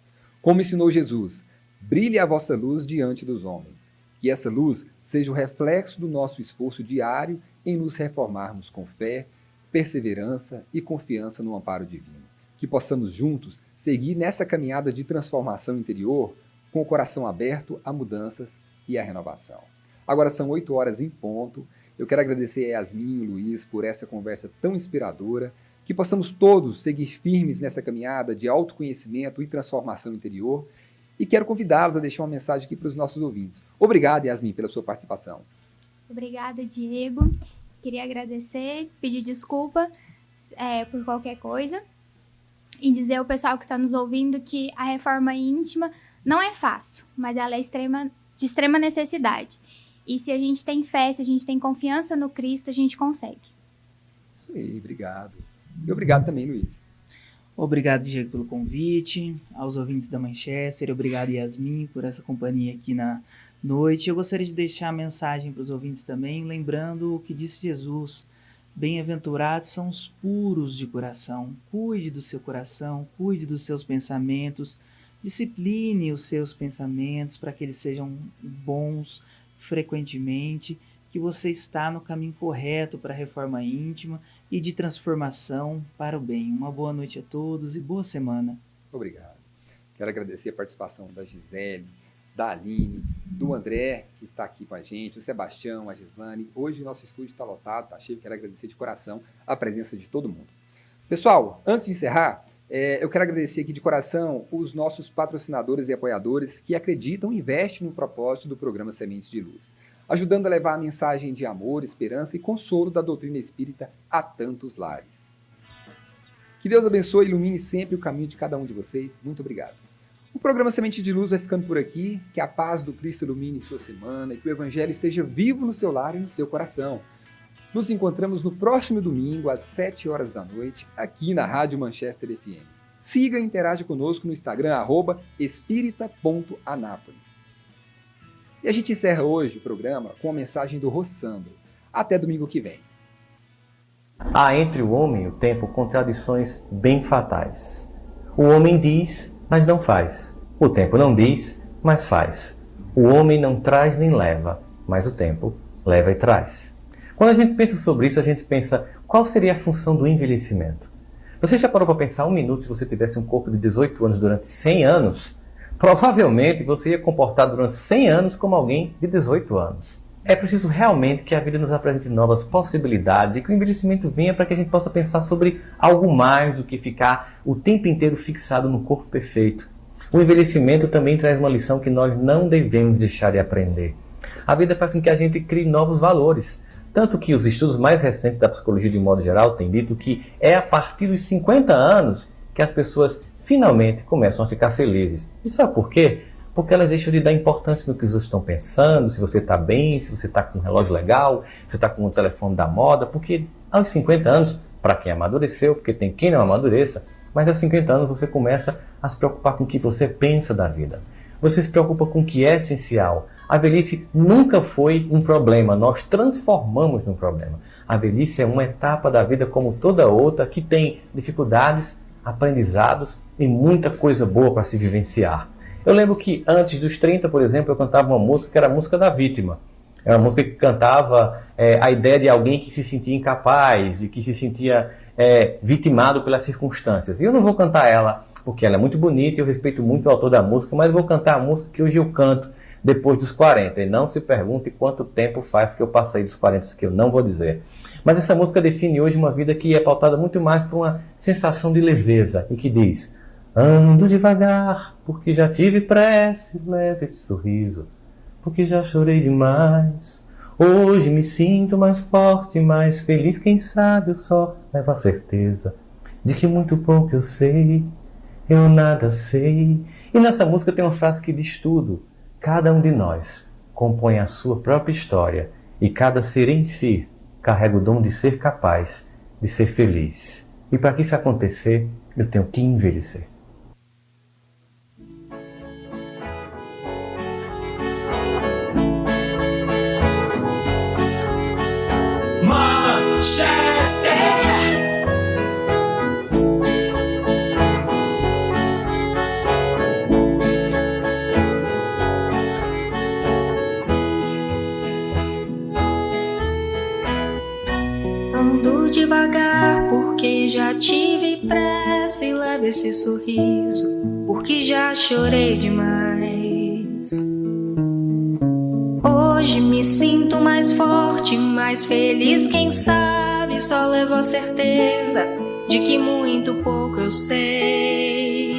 Como ensinou Jesus, brilhe a vossa luz diante dos homens. Que essa luz seja o reflexo do nosso esforço diário em nos reformarmos com fé, perseverança e confiança no amparo divino. Que possamos juntos seguir nessa caminhada de transformação interior com o coração aberto a mudanças e a renovação. Agora são 8 horas em ponto. Eu quero agradecer a Yasmin e o Luiz por essa conversa tão inspiradora. Que possamos todos seguir firmes nessa caminhada de autoconhecimento e transformação interior. E quero convidá-los a deixar uma mensagem aqui para os nossos ouvintes. Obrigado, Yasmin, pela sua participação. Obrigada, Diego. Queria agradecer, pedir desculpa por qualquer coisa e dizer ao pessoal que está nos ouvindo que a reforma íntima não é fácil, mas ela é de extrema necessidade. E se a gente tem fé, se a gente tem confiança no Cristo, a gente consegue. Isso aí, obrigado. E obrigado também, Luiz. Obrigado, Diego, pelo convite, aos ouvintes da Manchester, obrigado, Yasmin, por essa companhia aqui na noite. Eu gostaria de deixar a mensagem para os ouvintes também, lembrando o que disse Jesus: bem-aventurados são os puros de coração. Cuide do seu coração, cuide dos seus pensamentos, discipline os seus pensamentos para que eles sejam bons frequentemente, que você está no caminho correto para a reforma íntima e de transformação para o bem. Uma boa noite a todos e boa semana. Obrigado. Quero agradecer a participação da Gisele, da Aline, do André, que está aqui com a gente, o Sebastião, a Gislane. Hoje o nosso estúdio está lotado, está cheio. Quero agradecer de coração a presença de todo mundo. Pessoal, antes de encerrar, eu quero agradecer aqui de coração os nossos patrocinadores e apoiadores que acreditam e investem no propósito do programa Sementes de Luz, ajudando a levar a mensagem de amor, esperança e consolo da doutrina espírita a tantos lares. Que Deus abençoe e ilumine sempre o caminho de cada um de vocês. Muito obrigado. O programa Semente de Luz vai ficando por aqui. Que a paz do Cristo ilumine sua semana e que o Evangelho esteja vivo no seu lar e no seu coração. Nos encontramos no próximo domingo, às 7 horas da noite, aqui na Rádio Manchester FM. Siga e interaja conosco no Instagram, @espírita.anápolis. E a gente encerra hoje o programa com a mensagem do Rossandro. Até domingo que vem. Há entre o homem e o tempo contradições bem fatais. O homem diz, mas não faz. O tempo não diz, mas faz. O homem não traz nem leva, mas o tempo leva e traz. Quando a gente pensa sobre isso, a gente pensa, qual seria a função do envelhecimento? Você já parou para pensar um minuto se você tivesse um corpo de 18 anos durante 100 anos? Provavelmente você ia comportar durante 100 anos como alguém de 18 anos. É preciso realmente que a vida nos apresente novas possibilidades e que o envelhecimento venha para que a gente possa pensar sobre algo mais do que ficar o tempo inteiro fixado no corpo perfeito. O envelhecimento também traz uma lição que nós não devemos deixar de aprender. A vida faz com que a gente crie novos valores. Tanto que os estudos mais recentes da psicologia de um modo geral têm dito que é a partir dos 50 anos que as pessoas finalmente começam a ficar felizes. E sabe por quê? Porque elas deixam de dar importância no que os outros estão pensando, se você está bem, se você está com um relógio legal, se você está com o telefone da moda, porque aos 50 anos, para quem amadureceu, porque tem quem não amadureça, mas aos 50 anos você começa a se preocupar com o que você pensa da vida. Você se preocupa com o que é essencial. A velhice nunca foi um problema, nós transformamos num problema. A velhice é uma etapa da vida como toda outra que tem dificuldades, aprendizados e muita coisa boa para se vivenciar. Eu lembro que antes dos 30, por exemplo, eu cantava uma música que era a música da vítima. Era uma música que cantava a ideia de alguém que se sentia incapaz e que se sentia vitimado pelas circunstâncias. E eu não vou cantar ela porque ela é muito bonita e eu respeito muito o autor da música, mas eu vou cantar a música que hoje eu canto depois dos 40. E não se pergunte quanto tempo faz que eu passei dos 40, que eu não vou dizer. Mas essa música define hoje uma vida que é pautada muito mais por uma sensação de leveza e que diz: ando devagar, porque já tive pressa, leve esse sorriso, porque já chorei demais. Hoje me sinto mais forte, mais feliz, quem sabe eu só levo a certeza de que muito pouco eu sei, eu nada sei. E nessa música tem uma frase que diz tudo: cada um de nós compõe a sua própria história e cada ser em si carrego o dom de ser capaz, de ser feliz. E para que isso acontecer, eu tenho que envelhecer. Ando devagar porque já tive pressa e leve esse sorriso porque já chorei demais. Hoje me sinto mais forte, mais feliz, quem sabe só levo a certeza de que muito pouco eu sei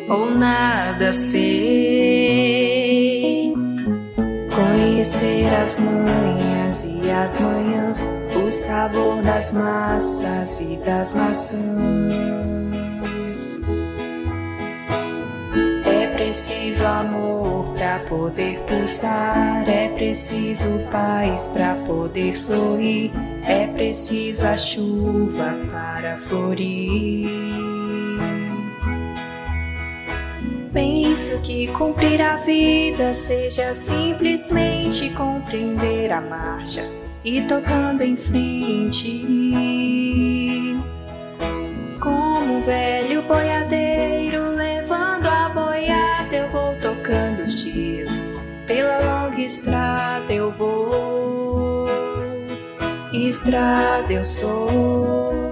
ou nada sei. Conhecer as manhas e as manhãs, o sabor das massas e das maçãs. É preciso amor pra poder pulsar, é preciso paz pra poder sorrir, é preciso a chuva para florir. Penso que cumprir a vida seja simplesmente compreender a marcha e tocando em frente. Como um velho boiadeiro levando a boiada, eu vou tocando os dias. Pela longa estrada eu vou, estrada eu sou.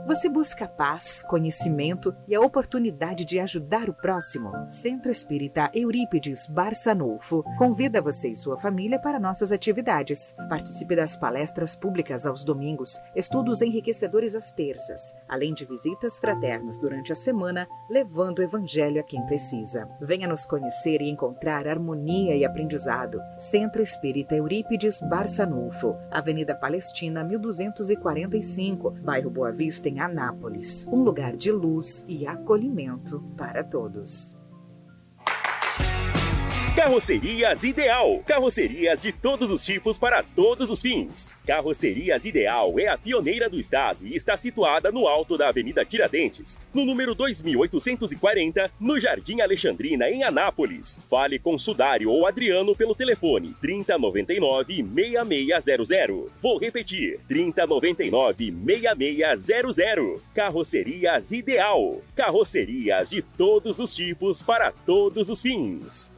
Você busca paz, conhecimento e a oportunidade de ajudar o próximo? Centro Espírita Eurípides Barçanufo convida você e sua família para nossas atividades. Participe das palestras públicas aos domingos, estudos enriquecedores às terças, além de visitas fraternas durante a semana, levando o evangelho a quem precisa. Venha nos conhecer e encontrar harmonia e aprendizado. Centro Espírita Eurípides Barçanufo, Avenida Palestina 1245, bairro Boa Vista, em Anápolis, um lugar de luz e acolhimento para todos. Carrocerias Ideal. Carrocerias de todos os tipos para todos os fins. Carrocerias Ideal é a pioneira do estado e está situada no alto da Avenida Tiradentes, no número 2840, no Jardim Alexandrina, em Anápolis. Fale com Sudário ou Adriano pelo telefone 3099-6600. Vou repetir, 3099-6600. Carrocerias Ideal. Carrocerias de todos os tipos para todos os fins.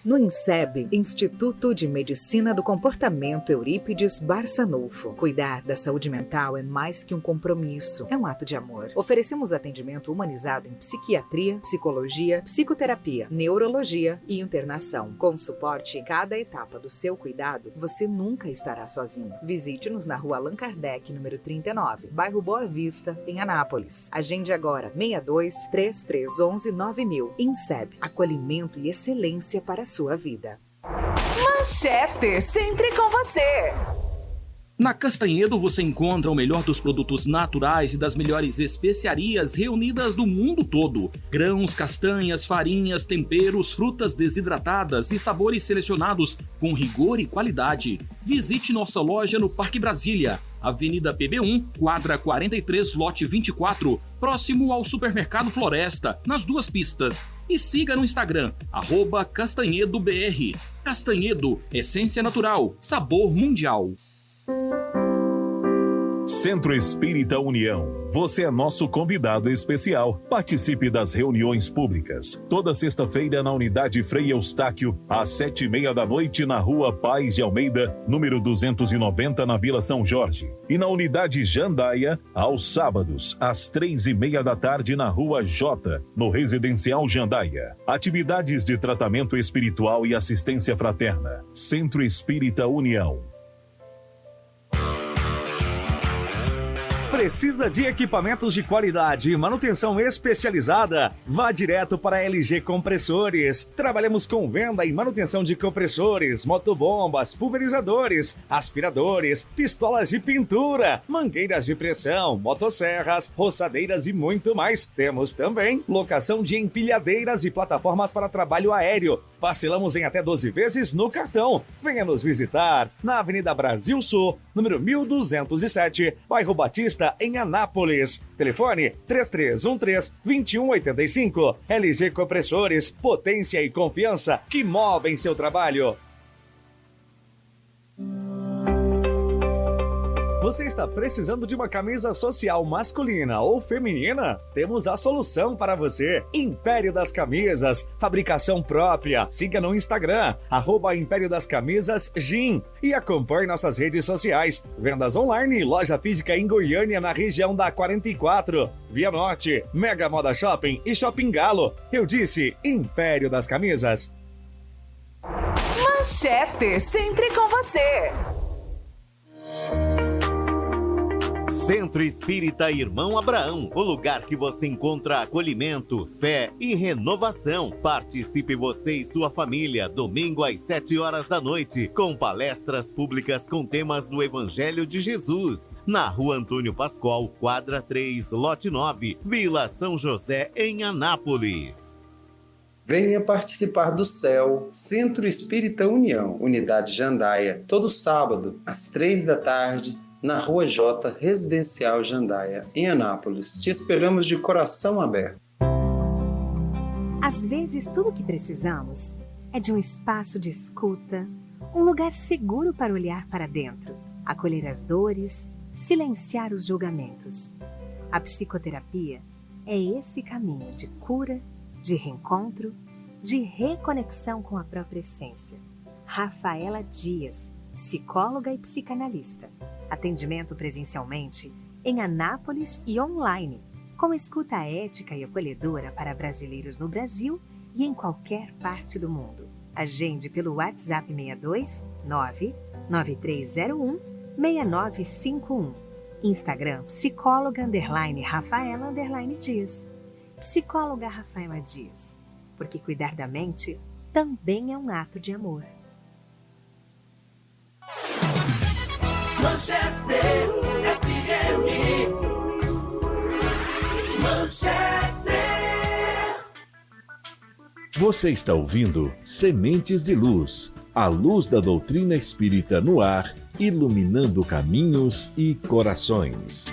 No INSEB, Instituto de Medicina do Comportamento Eurípides Barçanufo. Cuidar da saúde mental é mais que um compromisso, é um ato de amor. Oferecemos atendimento humanizado em psiquiatria, psicologia, psicoterapia, neurologia e internação. Com suporte em cada etapa do seu cuidado, você nunca estará sozinho. Visite-nos na Rua Allan Kardec, número 39, bairro Boa Vista, em Anápolis. Agende agora, 62-3311-9000. INSEB, acolhimento e excelência para a sua vida. Manchester, sempre com você. Na Castanhedo você encontra o melhor dos produtos naturais e das melhores especiarias reunidas do mundo todo. Grãos, castanhas, farinhas, temperos, frutas desidratadas e sabores selecionados com rigor e qualidade. Visite nossa loja no Parque Brasília, Avenida PB1, quadra 43, lote 24, próximo ao Supermercado Floresta, nas duas pistas. E siga no Instagram, @CastanhedoBR. Castanhedo, essência natural, sabor mundial. Centro Espírita União. Você é nosso convidado especial. Participe das reuniões públicas. Toda sexta-feira na Unidade Frei Eustáquio, às 7h30 na Rua Paz de Almeida, número 290, na Vila São Jorge. E na Unidade Jandaia, aos sábados, às 3h30 na Rua J, no Residencial Jandaia. Atividades de tratamento espiritual e assistência fraterna. Centro Espírita União. Precisa de equipamentos de qualidade e manutenção especializada? Vá direto para a LG Compressores. Trabalhamos com venda e manutenção de compressores, motobombas, pulverizadores, aspiradores, pistolas de pintura, mangueiras de pressão, motosserras, roçadeiras e muito mais. Temos também locação de empilhadeiras e plataformas para trabalho aéreo. parcelamos em até 12 vezes no cartão. Venha nos visitar na Avenida Brasil Sul, número 1207, bairro Batista, em Anápolis. Telefone 3313-2185. LG Compressores, potência e confiança que movem seu trabalho. Você está precisando de uma camisa social masculina ou feminina? Temos a solução para você. Império das Camisas, fabricação própria. Siga no Instagram, @Império das Camisas Gin. E acompanhe nossas redes sociais. Vendas online e loja física em Goiânia, na região da 44. Via Norte, Mega Moda Shopping e Shopping Galo. Eu disse Império das Camisas. Manchester, sempre com você. Centro Espírita Irmão Abraão, o lugar que você encontra acolhimento, fé e renovação. Participe você e sua família, domingo às 7 horas da noite, com palestras públicas com temas do Evangelho de Jesus, na Rua Antônio Pascoal, quadra 3, lote 9, Vila São José, em Anápolis. Venha participar do CEL, Centro Espírita União, Unidade Jandaia, todo sábado, às 3 da tarde, na Rua J, Residencial Jandaia, em Anápolis. Te esperamos de coração aberto. Às vezes, tudo o que precisamos é de um espaço de escuta, um lugar seguro para olhar para dentro, acolher as dores, silenciar os julgamentos. A psicoterapia é esse caminho de cura, de reencontro, de reconexão com a própria essência. Rafaela Dias, psicóloga e psicanalista. Atendimento presencialmente em Anápolis e online, com escuta ética e acolhedora para brasileiros no Brasil e em qualquer parte do mundo. Agende pelo WhatsApp 62 99301 6951. Instagram psicóloga_Rafaela_Dias. Psicóloga Rafaela Dias, porque cuidar da mente também é um ato de amor. Manchester FM. Manchester. Você está ouvindo Sementes de Luz, a luz da doutrina espírita no ar, iluminando caminhos e corações.